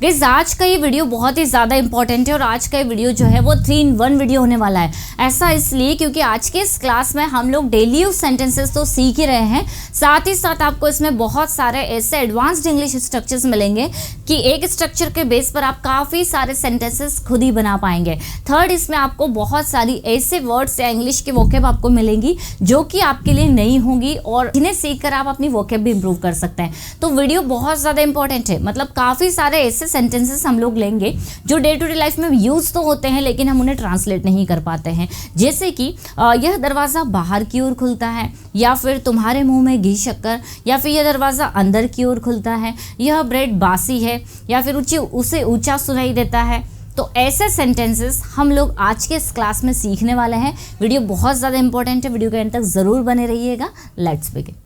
Guys आज का ये वीडियो बहुत ही ज़्यादा इंपॉर्टेंट है और आज का ये वीडियो जो है वो 3-in-1 वीडियो होने वाला है। ऐसा इसलिए क्योंकि आज के इस क्लास में हम लोग डेली यूज सेंटेंसेस तो सीख ही रहे हैं, साथ ही साथ आपको इसमें बहुत सारे ऐसे एडवांस्ड इंग्लिश स्ट्रक्चर्स मिलेंगे कि एक स्ट्रक्चर के बेस पर आप काफ़ी सारे सेंटेंसेस खुद ही बना पाएंगे। थर्ड, इसमें आपको बहुत सारी ऐसे वर्ड्स या इंग्लिश की वोकेब आपको मिलेंगी जो कि आपके लिए नई होंगी और जिन्हें सीख कर आप अपनी वोकेब भी इंप्रूव कर सकते हैं। तो वीडियो बहुत ज़्यादा इंपॉर्टेंट है, मतलब काफ़ी सारे ऐसे सेंटेंसेस हम लोग लेंगे जो डे टू डे लाइफ में यूज़ तो होते हैं लेकिन हम उन्हें ट्रांसलेट नहीं कर पाते हैं। जैसे कि यह दरवाज़ा बाहर की ओर खुलता है, या फिर तुम्हारे मुंह में घी शक्कर, या फिर यह दरवाज़ा अंदर की ओर खुलता है, यह ब्रेड बासी है, या फिर उसे ऊंचा सुनाई देता है। तो ऐसे सेंटेंसेस हम लोग आज के इस क्लास में सीखने वाले हैं। वीडियो बहुत ज़्यादा इंपॉर्टेंट है, वीडियो के एंड तक ज़रूर बने रहिएगा। Let's begin.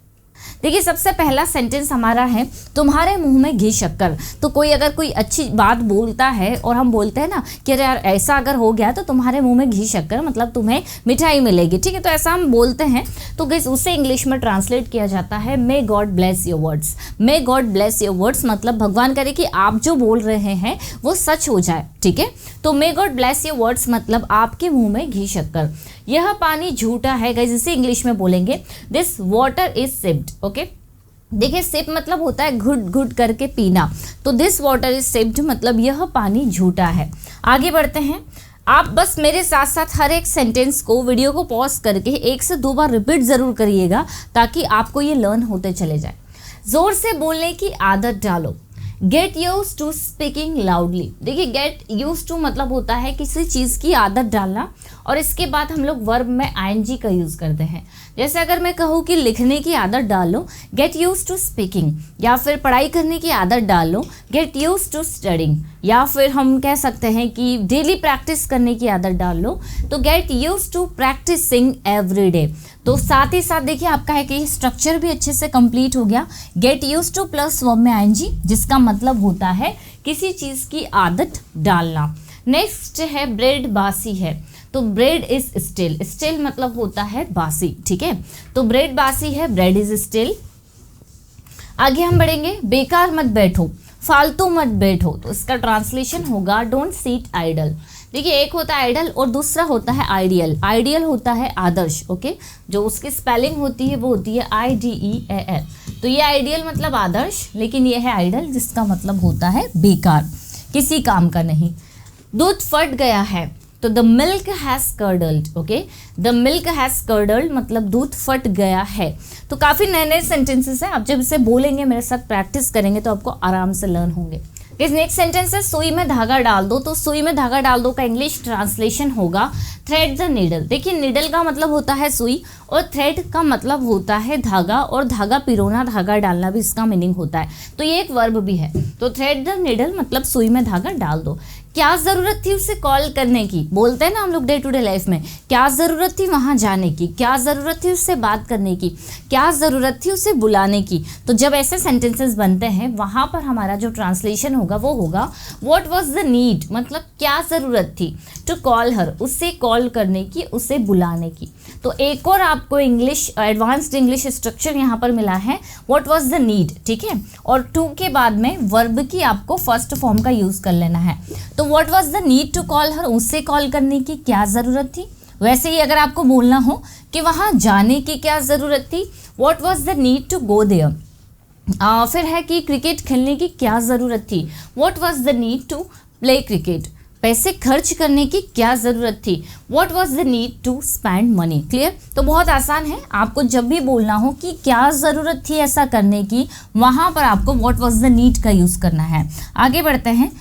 देखिए, सबसे पहला सेंटेंस हमारा है तुम्हारे मुंह में घी शक्कर। तो कोई अगर कोई अच्छी बात बोलता है और हम बोलते हैं ना कि अरे यार ऐसा अगर हो गया तो तुम्हारे मुंह में घी शक्कर, मतलब तुम्हें मिठाई मिलेगी, ठीक है, तो ऐसा हम बोलते हैं। तो गाइस उसे इंग्लिश में ट्रांसलेट किया जाता है may God bless your words. May God bless your words मतलब भगवान करे कि आप जो बोल रहे हैं वो सच हो जाए, ठीक है। तो may God bless your words मतलब आपके मुंह में घी शक्कर। यह पानी झूठा है, गाइस इसे इंग्लिश में बोलेंगे this water is sipped. Okay, देखिए सिप मतलब होता है घुट घुट करके पीना, तो दिस वाटर इज सिप्ड मतलब यह पानी झूठा है। आगे बढ़ते हैं। आप बस मेरे साथ साथ हर एक सेंटेंस को वीडियो को पॉज करके 1 से 2 बार रिपीट ज़रूर करिएगा ताकि आपको ये लर्न होते चले जाए। ज़ोर से बोलने की आदत डालो। Get used to speaking loudly. देखिए गेट यूज टू मतलब होता है किसी चीज़ की आदत डालना, और इसके बाद हम लोग वर्ब में आईएनजी का यूज़ करते हैं। जैसे अगर मैं कहूँ कि लिखने की आदत डालो, गेट यूज टू स्पीकिंग, या फिर पढ़ाई करने की आदत डालो, गेट यूज टू स्टडिंग, या फिर हम कह सकते हैं कि डेली प्रैक्टिस करने की आदत डालो, तो get used to practicing every day. तो साथ ही साथ देखिए आपका है कि स्ट्रक्चर भी अच्छे से कंप्लीट हो गया। Get used to plus verb में आईएनजी, जिसका मतलब होता है किसी चीज़ की आदत डालना। नेक्स्ट है ब्रेड बासी है, तो ब्रेड इज स्टिल। स्टिल मतलब होता है बासी, ठीक है, तो ब्रेड बासी है, ब्रेड इज स्टिल। आगे हम बढ़ेंगे। बेकार मत बैठो, फालतू मत बैठो, तो इसका ट्रांसलेशन होगा डोंट सीट आइडल। देखिए एक होता है आइडल और दूसरा होता है आइडियल। आइडियल होता है आदर्श, ओके, जो उसकी स्पेलिंग होती है वो होती है IDEAL। तो ये आइडियल मतलब आदर्श, लेकिन ये है आइडल जिसका मतलब होता है बेकार, किसी काम का नहीं। दूध फट गया है, तो the milk has curdled. Okay, the milk has curdled मतलब दूध फट गया है। तो काफ़ी नए नए सेंटेंसेस हैं, आप जब इसे बोलेंगे मेरे साथ प्रैक्टिस करेंगे तो आपको आराम से लर्न होंगे। नेक्स्ट सेंटेंस है सुई में धागा डाल दो। तो सुई में धागा डाल दो का इंग्लिश ट्रांसलेशन होगा थ्रेड द नीडल। देखिए नीडल का मतलब होता है सुई और थ्रेड का मतलब होता है धागा, और धागा पिरोना, धागा डालना भी इसका मीनिंग होता है। तो ये एक वर्ब भी है। तो थ्रेड द नीडल मतलब सुई में धागा डाल दो। क्या ज़रूरत थी उसे कॉल करने की, बोलते हैं ना हम लोग डे टू डे लाइफ में, क्या ज़रूरत थी वहाँ जाने की, क्या ज़रूरत थी उससे बात करने की, क्या ज़रूरत थी उसे बुलाने की। तो जब ऐसे सेंटेंसेस बनते हैं वहाँ पर हमारा जो ट्रांसलेशन होगा वो होगा व्हाट वाज द नीड, मतलब क्या ज़रूरत थी, टू कॉल हर, उससे कॉल करने की, उसे बुलाने की। तो एक और आपको इंग्लिश एडवांस्ड इंग्लिश स्ट्रक्चर यहाँ पर मिला है व्हाट वाज द नीड, ठीक है, और टू के बाद में वर्ब की आपको फर्स्ट फॉर्म का यूज़ कर लेना है। तो what was the need to call her, उससे कॉल करने की क्या ज़रूरत थी। वैसे ही अगर आपको बोलना हो कि वहाँ जाने की क्या ज़रूरत थी, what was the need to go there. फिर है कि क्रिकेट खेलने की क्या ज़रूरत थी, what was the need to play cricket. पैसे खर्च करने की क्या ज़रूरत थी, what was the need to spend money. Clear. तो बहुत आसान है, आपको जब भी बोलना हो कि क्या ज़रूरत थी ऐसा करने की, वहाँ पर आपको व्हाट वाज द नीड का यूज़ करना है। आगे बढ़ते हैं।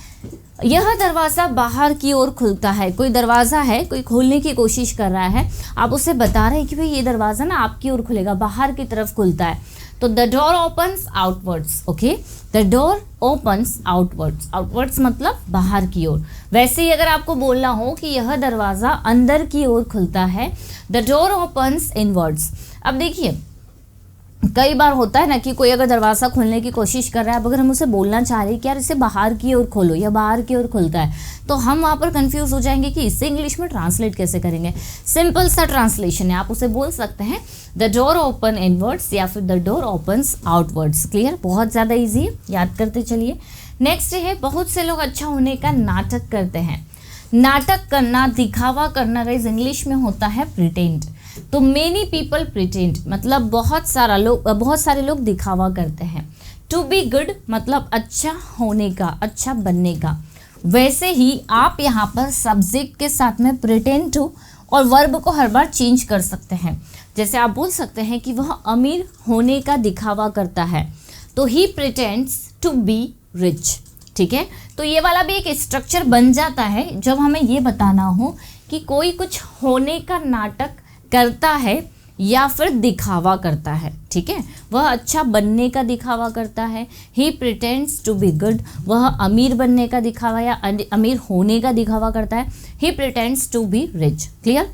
यह दरवाज़ा बाहर की ओर खुलता है। कोई दरवाज़ा है, कोई खोलने की कोशिश कर रहा है, आप उसे बता रहे हैं कि भाई ये दरवाज़ा ना आपकी ओर खुलेगा, बाहर की तरफ खुलता है। तो the door opens outwards. Okay, the door opens outwards. Outwards मतलब बाहर की ओर। वैसे ही अगर आपको बोलना हो कि यह दरवाज़ा अंदर की ओर खुलता है, द डोर ओपन्स इनवर्ड्स। अब देखिए कई बार होता है ना कि कोई अगर दरवाज़ा खोलने की कोशिश कर रहा है, अब अगर हम उसे बोलना चाह रहे हैं कि यार इसे बाहर की ओर खोलो या बाहर की ओर खुलता है, तो हम वहाँ पर कंफ्यूज हो जाएंगे कि इसे इंग्लिश में ट्रांसलेट कैसे करेंगे। सिंपल सा ट्रांसलेशन है, आप उसे बोल सकते हैं द डोर ओपन इनवर्ड्स या फिर the door opens outwards. Clear, बहुत ज़्यादा ईजी है, याद करते चलिए। नेक्स्ट है बहुत से लोग अच्छा होने का नाटक करते हैं। नाटक करना, दिखावा करना गाइस इंग्लिश में होता है प्रिटेंड। तो मेनी पीपल प्रिटेंड मतलब बहुत सारे लोग दिखावा करते हैं। टू बी गुड मतलब अच्छा होने का, अच्छा बनने का। वैसे ही आप यहाँ पर सब्जेक्ट के साथ में प्रिटेंड टू और वर्ब को हर बार चेंज कर सकते हैं। जैसे आप बोल सकते हैं कि वह अमीर होने का दिखावा करता है, तो ही प्रिटेंड्स टू बी रिच। ठीक है, तो ये वाला भी एक स्ट्रक्चर बन जाता है जब हमें ये बताना हो कि कोई कुछ होने का नाटक करता है या फिर दिखावा करता है। ठीक है, वह अच्छा बनने का दिखावा करता है। He pretends to be good, वह अमीर बनने का दिखावा या अमीर होने का दिखावा करता है। He pretends to be rich. Clear.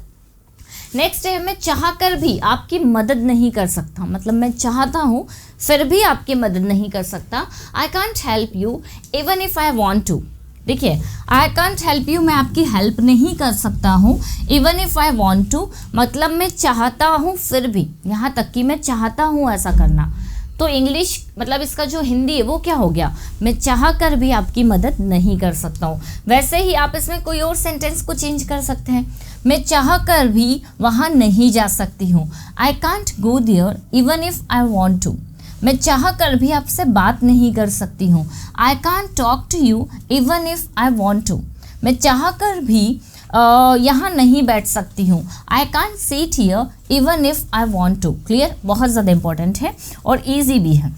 Next है मैं चाहकर भी आपकी मदद नहीं कर सकता, मतलब मैं चाहता हूँ फिर भी आपकी मदद नहीं कर सकता। I can't help you even if I want to. देखिए, आई कांट हेल्प यू मैं आपकी हेल्प नहीं कर सकता हूँ। Even if I want to मतलब मैं चाहता हूँ फिर भी, यहाँ तक कि मैं चाहता हूँ ऐसा करना। तो इंग्लिश मतलब इसका जो हिंदी है वो क्या हो गया, मैं चाह कर भी आपकी मदद नहीं कर सकता हूँ। वैसे ही आप इसमें कोई और सेंटेंस को चेंज कर सकते हैं। मैं चाह कर भी वहाँ नहीं जा सकती हूँ। I can't go there even if I want to. मैं चाह कर भी आपसे बात नहीं कर सकती हूँ। I can't talk to you even if I want to. मैं चाह कर भी यहाँ नहीं बैठ सकती हूँ। I can't sit here even if I want to. Clear, बहुत ज़्यादा इंपॉर्टेंट है और ईजी भी है।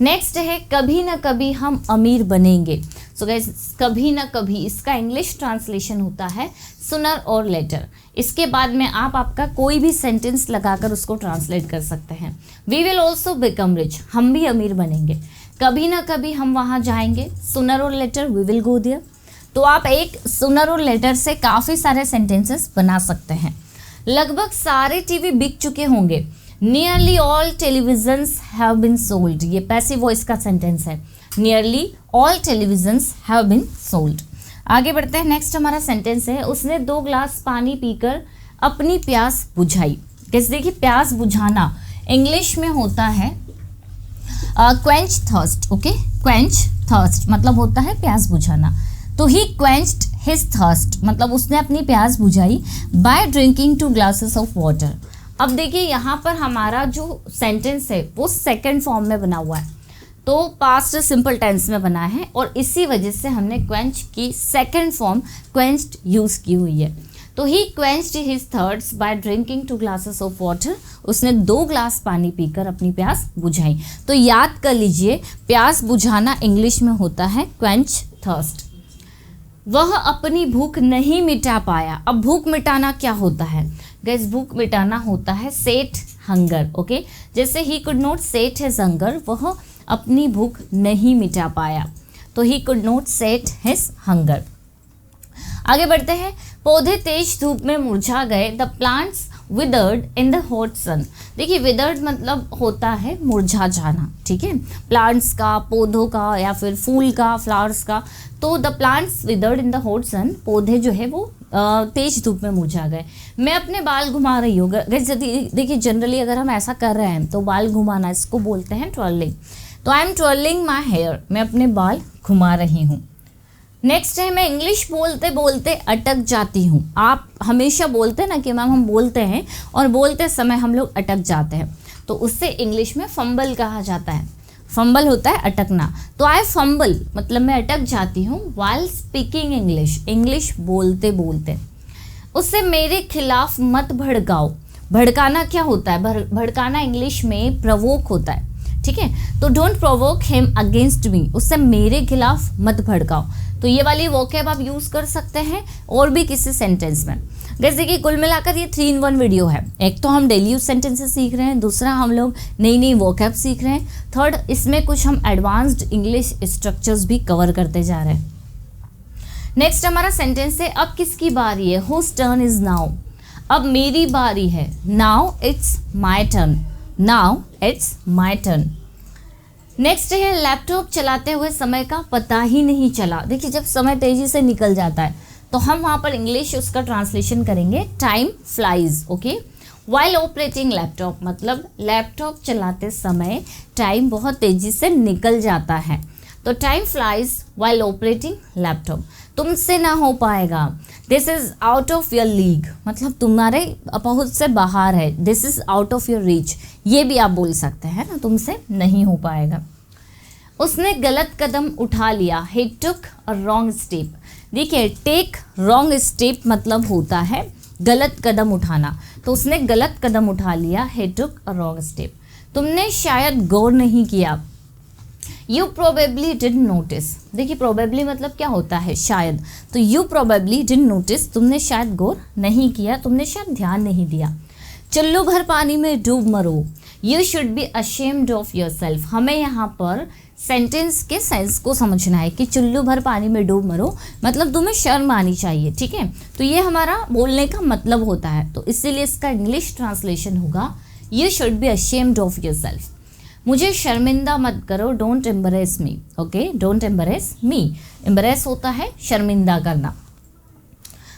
नेक्स्ट है कभी ना कभी हम अमीर बनेंगे। सो गाइस, कभी ना कभी इसका इंग्लिश ट्रांसलेशन होता है सुनर और लेटर। इसके बाद में आप आपका कोई भी सेंटेंस लगाकर उसको ट्रांसलेट कर सकते हैं। We will also become rich, हम भी अमीर बनेंगे। कभी ना कभी हम वहाँ जाएंगे, सुनर और later we will go there. तो आप एक सुनर और लेटर से काफ़ी सारे सेंटेंसेस बना सकते हैं। लगभग सारे टीवी बिक चुके होंगे। Nearly all televisions have been sold. ये पैसिव वॉइस का सेंटेंस है। Nearly all televisions have been sold. आगे बढ़ते हैं। नेक्स्ट हमारा सेंटेंस है उसने 2 ग्लास पानी पीकर अपनी प्यास बुझाई। कैसे, देखिए प्यास बुझाना इंग्लिश में होता है quench thirst. Okay, quench thirst मतलब होता है प्यास बुझाना। तो ही क्वेंच्ड हिज थर्स्ट मतलब उसने अपनी प्यास बुझाई bye drinking 2 glasses of water. अब देखिए यहाँ पर हमारा जो सेंटेंस है वो सेकंड फॉर्म में बना हुआ है, तो पास्ट सिंपल टेंस में बना है और इसी वजह से हमने क्वेंच की सेकंड फॉर्म क्वेंच्ड यूज़ की हुई है। तो he quenched his thirst by drinking 2 glasses of water. उसने 2 ग्लास पानी पीकर अपनी प्यास बुझाई। तो याद कर लीजिए, प्यास बुझाना इंग्लिश में होता है क्वेंच थर्स्ट। वह अपनी भूख नहीं मिटा पाया। अब भूख मिटाना क्या होता है गाइस, भूख मिटाना होता है सेट हंगर। ओके, जैसे he could not set his hunger, वह अपनी भूख नहीं मिटा पाया। तो he could not set his hunger. आगे बढ़ते हैं। पौधे तेज धूप में मुरझा गए। The plants withered in the hot sun. देखिए विदर्ड मतलब होता है मुरझा जाना। ठीक है, प्लांट्स का, पौधों का या फिर फूल का, फ्लावर्स का। तो the plants withered in the hot sun, पौधे जो है वो तेज धूप में मुरझा गए। मैं अपने बाल घुमा रही हूँ। देखिए जनरली अगर हम ऐसा कर रहे हैं तो बाल घुमाना, इसको बोलते हैं ट्विर्लिंग। तो आई एम ट्विर्लिंग माई हेयर, मैं अपने बाल घुमा रही हूँ। नेक्स्ट है मैं इंग्लिश बोलते बोलते अटक जाती हूँ। आप हमेशा बोलते हैं ना कि मैम हम बोलते हैं और बोलते समय हम लोग अटक जाते हैं, तो उससे इंग्लिश में फंबल कहा जाता है। फंबल होता है अटकना। तो आई फंबल मतलब मैं अटक जाती हूँ वाइल स्पीकिंग इंग्लिश, इंग्लिश बोलते बोलते। उससे मेरे खिलाफ मत भड़काओ। भड़काना क्या होता है, भड़काना इंग्लिश में प्रवोक होता है। ठीक है, तो don't provoke him against me, उससे मेरे खिलाफ मत भड़काओ। तो ये वाली वोकैब आप यूज़ कर सकते हैं और भी किसी सेंटेंस में। जैसे कि कुल मिलाकर ये 3 in 1 वीडियो है। एक तो हम डेली यूज सेंटेंसेस सीख रहे हैं, दूसरा हम लोग नई नई वोकैब सीख रहे हैं, थर्ड इसमें कुछ हम एडवांस्ड इंग्लिश स्ट्रक्चर्स भी कवर करते जा रहे हैं। नेक्स्ट हमारा सेंटेंस है अब किसकी बारी है। हुज टर्न इज नाउ, अब मेरी बारी है। Now it's my turn, now it's my turn. Next है लैपटॉप चलाते हुए समय का पता ही नहीं चला। देखिए जब समय तेजी से निकल जाता है तो हम वहाँ पर इंग्लिश उसका ट्रांसलेशन करेंगे time flies. Okay, while operating laptop मतलब लैपटॉप चलाते समय टाइम बहुत तेजी से निकल जाता है। तो time flies while operating laptop, तुमसे ना हो पाएगा। This is out of your league, मतलब तुम्हारे पहुंच से बाहर है। This is out of your reach, ये भी आप बोल सकते हैं ना, तुमसे नहीं हो पाएगा। उसने गलत कदम उठा लिया, he took a wrong step। देखिए टेक रॉन्ग स्टेप मतलब होता है गलत कदम उठाना, तो उसने गलत कदम उठा लिया, he took a wrong step। तुमने शायद गौर नहीं किया, You probably didn't notice। देखिए probably मतलब क्या होता है, शायद, तो you probably didn't notice, तुमने शायद गौर नहीं किया, तुमने शायद ध्यान नहीं दिया। चुल्लू भर पानी में डूब मरो, You should be ashamed of yourself। हमें यहाँ पर सेंटेंस के सेंस को समझना है कि चुल्लू भर पानी में डूब मरो मतलब तुम्हें शर्म आनी चाहिए, ठीक है। तो ये हमारा बोलने का मतलब होता है, तो इसीलिए इसका इंग्लिश ट्रांसलेशन होगा You should be ashamed of yourself। मुझे शर्मिंदा मत करो, don't embrace me. Okay, don't embrace me, embrace होता है शर्मिंदा करना।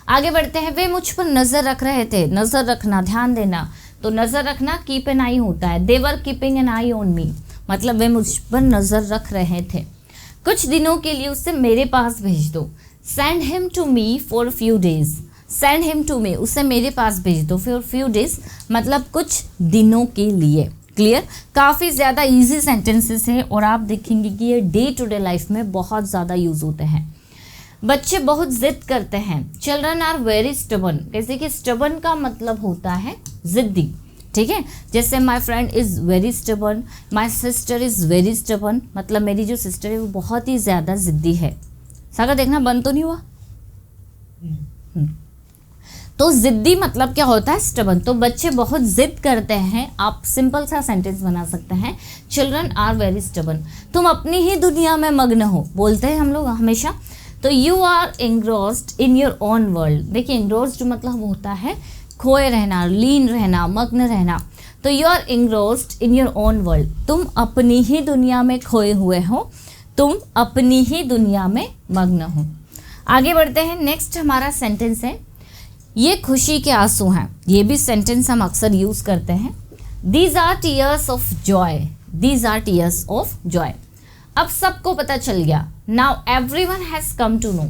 आगे बढ़ते हैं। वे मुझ पर नज़र रख रहे थे, नज़र रखना, ध्यान देना, तो नज़र रखना कीप एन आई होता है। They were keeping an eye on me, मतलब वे मुझ पर नज़र रख रहे थे। कुछ दिनों के लिए उसे मेरे पास भेज दो, send him to me for few days. Send him to me, उसे मेरे पास भेज दो फॉर फ्यू डेज मतलब कुछ दिनों के लिए। क्लियर, काफ़ी ज़्यादा इजी सेंटेंसेस है और आप देखेंगे कि ये डे टू डे लाइफ में बहुत ज़्यादा यूज़ होते हैं। बच्चे बहुत जिद करते हैं, चिल्ड्रन आर वेरी स्टबन। जैसे कि स्टबन का मतलब होता है जिद्दी, ठीक है। जैसे my friend is very stubborn, my sister is very stubborn, मतलब मेरी जो सिस्टर है वो बहुत ही ज़्यादा जिद्दी है। सागर देखना बंद तो नहीं हुआ। तो जिद्दी मतलब क्या होता है, स्टबन। तो बच्चे बहुत जिद करते हैं, आप सिंपल सा सेंटेंस बना सकते हैं, चिल्ड्रन आर वेरी स्टबन। तुम अपनी ही दुनिया में मग्न हो, बोलते हैं हम लोग हमेशा। तो you are engrossed in your own world. देखिए एंग्रोस्ड मतलब होता है खोए रहना, लीन रहना, मग्न रहना। तो you are engrossed in your own world, तुम अपनी ही दुनिया में खोए हुए हो, तुम अपनी ही दुनिया में मग्न हो। आगे बढ़ते हैं। नेक्स्ट हमारा सेंटेंस है, ये खुशी के आंसू हैं। ये भी सेंटेंस हम अक्सर यूज़ करते हैं। These are tears of joy, these are tears of joy. अब सबको पता चल गया, now everyone has come to know.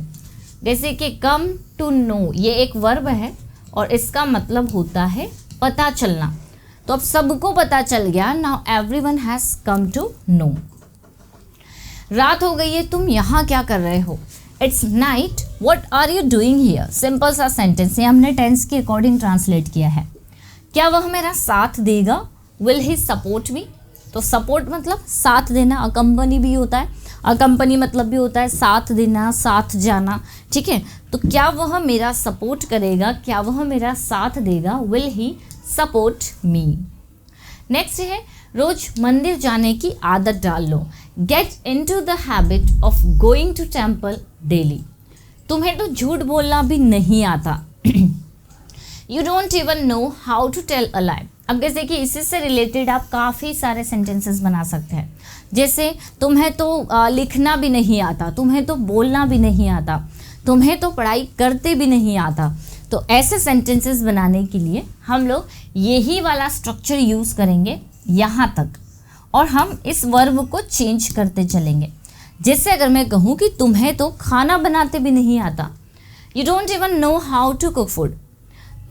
जैसे कि कम टू नो ये एक वर्ब है और इसका मतलब होता है पता चलना। तो अब सबको पता चल गया, now everyone has come to know. रात हो गई है, तुम यहाँ क्या कर रहे हो। It's night, what are you doing here. Simple सा सेंटेंस है, हमने टेंस के अकॉर्डिंग ट्रांसलेट किया है। क्या वह मेरा साथ देगा, विल ही सपोर्ट मी। तो सपोर्ट मतलब साथ देना, अकम्पनी भी होता है, अकम्पनी मतलब भी होता है साथ देना, साथ जाना, ठीक है। तो क्या वह मेरा सपोर्ट करेगा, क्या वह मेरा साथ देगा, will he support me. Next है, रोज मंदिर जाने की आदत डाल लो, get into the habit of going to temple daily. तुम्हें तो झूठ बोलना भी नहीं आता, you don't even know how to tell a lie. अब जैसे कि इसी से रिलेटेड आप काफ़ी सारे सेंटेंसेस बना सकते हैं। जैसे तुम्हें तो लिखना भी नहीं आता, तुम्हें तो बोलना भी नहीं आता, तुम्हें तो पढ़ाई करते भी नहीं आता। तो ऐसे सेंटेंसेस बनाने के लिए हम लोग यही वाला स्ट्रक्चर यूज़ करेंगे यहाँ तक, और हम इस वर्ब को चेंज करते चलेंगे। जैसे अगर मैं कहूँ कि तुम्हें तो खाना बनाते भी नहीं आता, you don't even know how to cook food.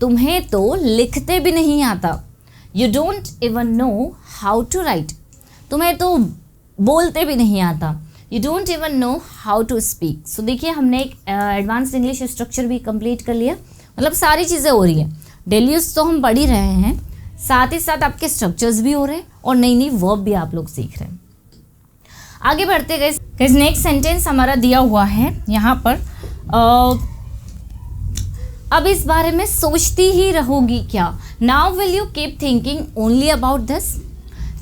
तुम्हें तो लिखते भी नहीं आता, you don't even know how to write. तुम्हें तो बोलते भी नहीं आता, you don't even know how to speak. So देखिए हमने एक एडवांस इंग्लिश स्ट्रक्चर भी कंप्लीट कर लिया, मतलब सारी चीज़ें हो रही हैं। डेली यूज़ तो हम पढ़ ही रहे हैं, साथ ही साथ आपके स्ट्रक्चर्स भी हो रहे हैं और नई नई वर्ब भी आप लोग सीख रहे हैं। आगे बढ़ते गए, नेक्स्ट सेंटेंस हमारा दिया हुआ है यहाँ पर, अब इस बारे में सोचती ही रहोगी क्या। Now will you keep thinking only about this.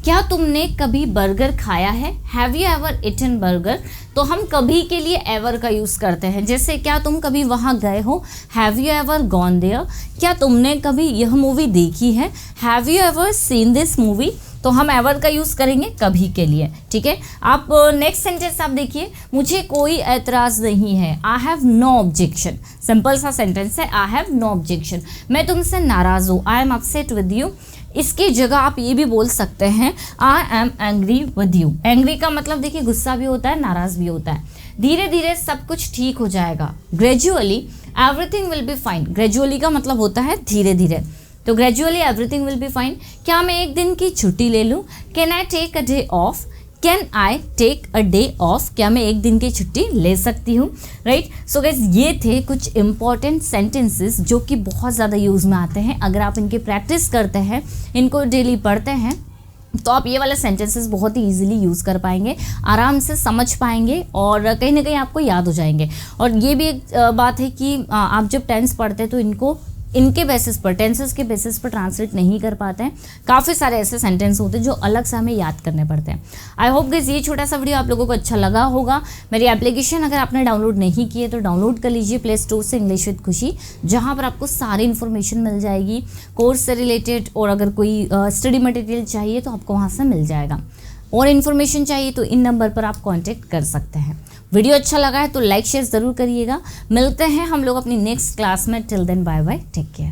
क्या तुमने कभी बर्गर खाया है, have you ever eaten burger. तो हम कभी के लिए एवर का यूज़ करते हैं। जैसे क्या तुम कभी वहाँ गए हो, have you ever gone there. क्या तुमने कभी यह मूवी देखी है, have you ever seen this movie. तो हम एवर का यूज़ करेंगे कभी के लिए, ठीक है। आप नेक्स्ट सेंटेंस आप देखिए, मुझे कोई एतराज़ नहीं है, I have no objection. Simple सा सेंटेंस है, आई हैव नो ऑब्जेक्शन, मैं तुमसे नाराज़ हूँ, I am upset with you. इसकी जगह आप ये भी बोल सकते हैं I am angry with you. Angry का मतलब देखिए गुस्सा भी होता है, नाराज भी होता है। धीरे धीरे सब कुछ ठीक हो जाएगा। Gradually everything will be fine. Gradually का मतलब होता है धीरे धीरे, तो gradually everything will be fine. क्या मैं एक दिन की छुट्टी ले लूँ? Can I take a day off? Can I take a day off? क्या मैं एक दिन की छुट्टी ले सकती हूँ? राइट। सो गाइस, ये थे कुछ इंपॉर्टेंट सेंटेंसेस जो कि बहुत ज़्यादा यूज़ में आते हैं। अगर आप इनकी प्रैक्टिस करते हैं, इनको डेली पढ़ते हैं, तो आप ये वाले सेंटेंसेस बहुत ही इजीली यूज़ कर पाएंगे, आराम से समझ पाएंगे और कहीं ना कहीं आपको याद हो जाएंगे। और ये भी एक बात है कि आप जब टेंस पढ़ते हैं तो इनको इनके बेसिस पर, टेंसेस के बेसिस पर ट्रांसलेट नहीं कर पाते हैं। काफ़ी सारे ऐसे सेंटेंस होते हैं जो अलग से हमें याद करने पड़ते हैं। आई होप गाइस ये छोटा सा वीडियो आप लोगों को अच्छा लगा होगा। मेरी एप्लीकेशन अगर आपने डाउनलोड नहीं की है तो डाउनलोड कर लीजिए प्ले स्टोर से, इंग्लिश विद खुशी, जहाँ पर आपको सारी इन्फॉर्मेशन मिल जाएगी कोर्स से रिलेटेड। और अगर कोई स्टडी मटेरियल चाहिए तो आपको वहाँ से मिल जाएगा। और इन्फॉर्मेशन चाहिए तो इन नंबर पर आप कांटेक्ट कर सकते हैं। वीडियो अच्छा लगा है तो लाइक शेयर ज़रूर करिएगा। मिलते हैं हम लोग अपनी नेक्स्ट क्लास में। Till then bye bye, take care.